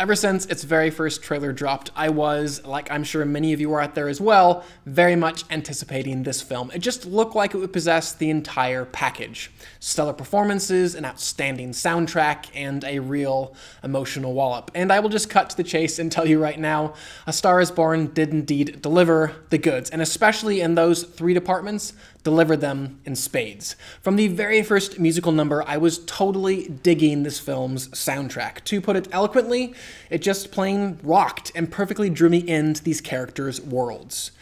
Ever since its very first trailer dropped, I was, like I'm sure many of you are out there as well, very much anticipating this film. It just looked like it would possess the entire package. Stellar performances, an outstanding soundtrack, and a real emotional wallop. And I will just cut to the chase and tell you right now, A Star is Born did indeed deliver the goods, and especially in those three departments, delivered them in spades. From the very first musical number, I was totally digging this film's soundtrack. To put it eloquently, it just plain rocked and perfectly drew me into these characters' worlds.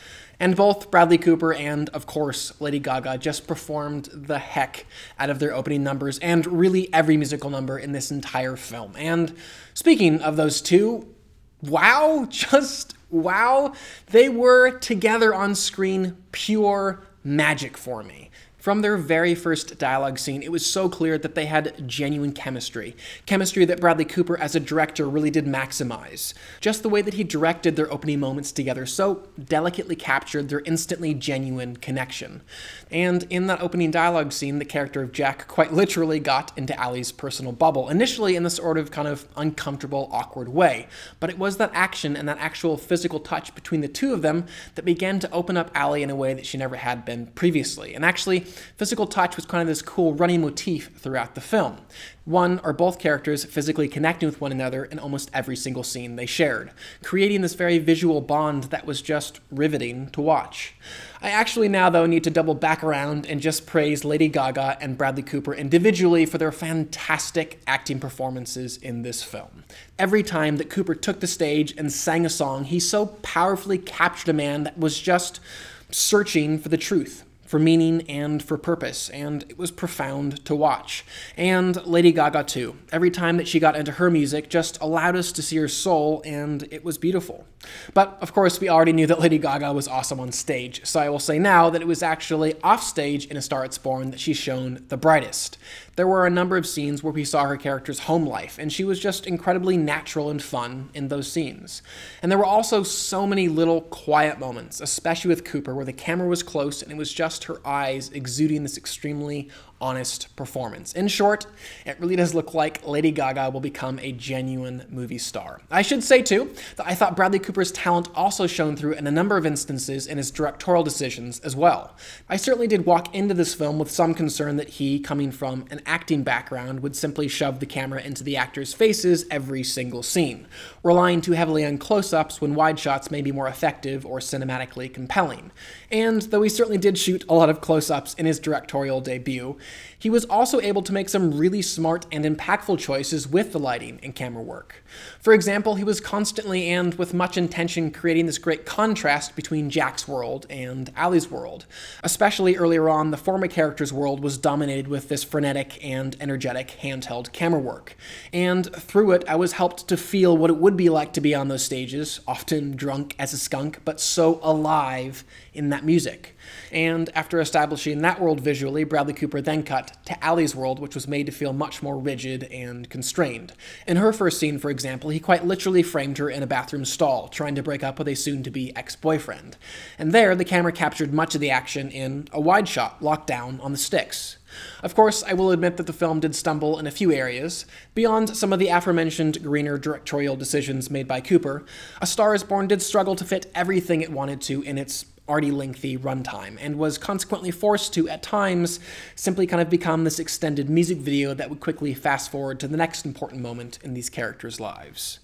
And both Bradley Cooper and, of course, Lady Gaga just performed the heck out of their opening numbers and really every musical number in this entire film. And speaking of those two, wow, just wow, they were together on screen, pure magic for me. From their very first dialogue scene, it was so clear that they had genuine chemistry. Chemistry that Bradley Cooper as a director really did maximize. Just the way that he directed their opening moments together so delicately captured their instantly genuine connection. And in that opening dialogue scene, the character of Jack quite literally got into Allie's personal bubble, initially in this sort of kind of uncomfortable, awkward way. But it was that action and that actual physical touch between the two of them that began to open up Allie in a way that she never had been previously. And actually, physical touch was kind of this cool running motif throughout the film. One or both characters physically connecting with one another in almost every single scene they shared, creating this very visual bond that was just riveting to watch. I actually now, though, need to double back around and just praise Lady Gaga and Bradley Cooper individually for their fantastic acting performances in this film. Every time that Cooper took the stage and sang a song, he so powerfully captured a man that was just searching for the truth, for meaning and for purpose, and it was profound to watch. And Lady Gaga too. Every time that she got into her music just allowed us to see her soul, and it was beautiful. But of course we already knew that Lady Gaga was awesome on stage, so I will say now that it was actually off stage in A Star is Born that she shone the brightest. There were a number of scenes where we saw her character's home life, and she was just incredibly natural and fun in those scenes. And there were also so many little quiet moments, especially with Cooper, where the camera was close and it was just her eyes exuding this extremely honest performance. In short, it really does look like Lady Gaga will become a genuine movie star. I should say, too, that I thought Bradley Cooper's talent also shone through in a number of instances in his directorial decisions as well. I certainly did walk into this film with some concern that he, coming from an acting background, would simply shove the camera into the actors' faces every single scene, relying too heavily on close-ups when wide shots may be more effective or cinematically compelling. And though he certainly did shoot a lot of close-ups in his directorial debut, he was also able to make some really smart and impactful choices with the lighting and camera work. For example, he was constantly and with much intention creating this great contrast between Jack's world and Allie's world. Especially earlier on, the former character's world was dominated with this frenetic and energetic handheld camera work. And through it, I was helped to feel what it would be like to be on those stages, often drunk as a skunk, but so alive in that music. And after establishing that world visually, Bradley Cooper then cut to Allie's world, which was made to feel much more rigid and constrained. In her first scene, for example, he quite literally framed her in a bathroom stall, trying to break up with a soon-to-be ex-boyfriend. And there, the camera captured much of the action in a wide shot, locked down on the sticks. Of course, I will admit that the film did stumble in a few areas. Beyond some of the aforementioned greener directorial decisions made by Cooper, A Star is Born did struggle to fit everything it wanted to in its already lengthy runtime, and was consequently forced to, at times, simply kind of become this extended music video that would quickly fast forward to the next important moment in these characters' lives.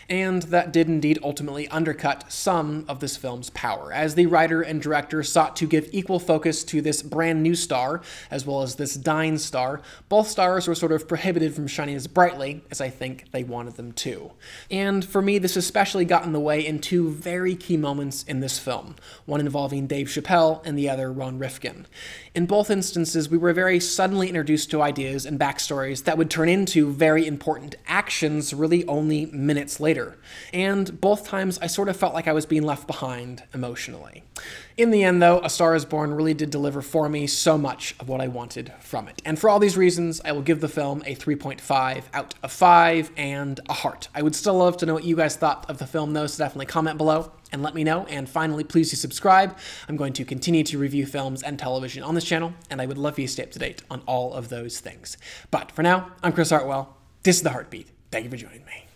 And that did indeed ultimately undercut some of this film's power, as the writer and director sought to give equal focus to this brand new star, as well as this dying star. Both stars were sort of prohibited from shining as brightly as I think they wanted them to. And for me, this especially got in the way in two very key moments in this film, one involving Dave Chappelle and the other Ron Rifkin. In both instances, we were very suddenly introduced to ideas and backstories that would turn into very important actions really only minutes later. And both times I sort of felt like I was being left behind emotionally. In the end, though, A Star is Born really did deliver for me so much of what I wanted from it. And for all these reasons, I will give the film a 3.5 out of 5 and a heart. I would still love to know what you guys thought of the film, though, so definitely comment below and let me know. And finally, please do subscribe. I'm going to continue to review films and television on this channel, and I would love for you to stay up to date on all of those things. But for now, I'm Chris Hartwell. This is The Heartbeat. Thank you for joining me.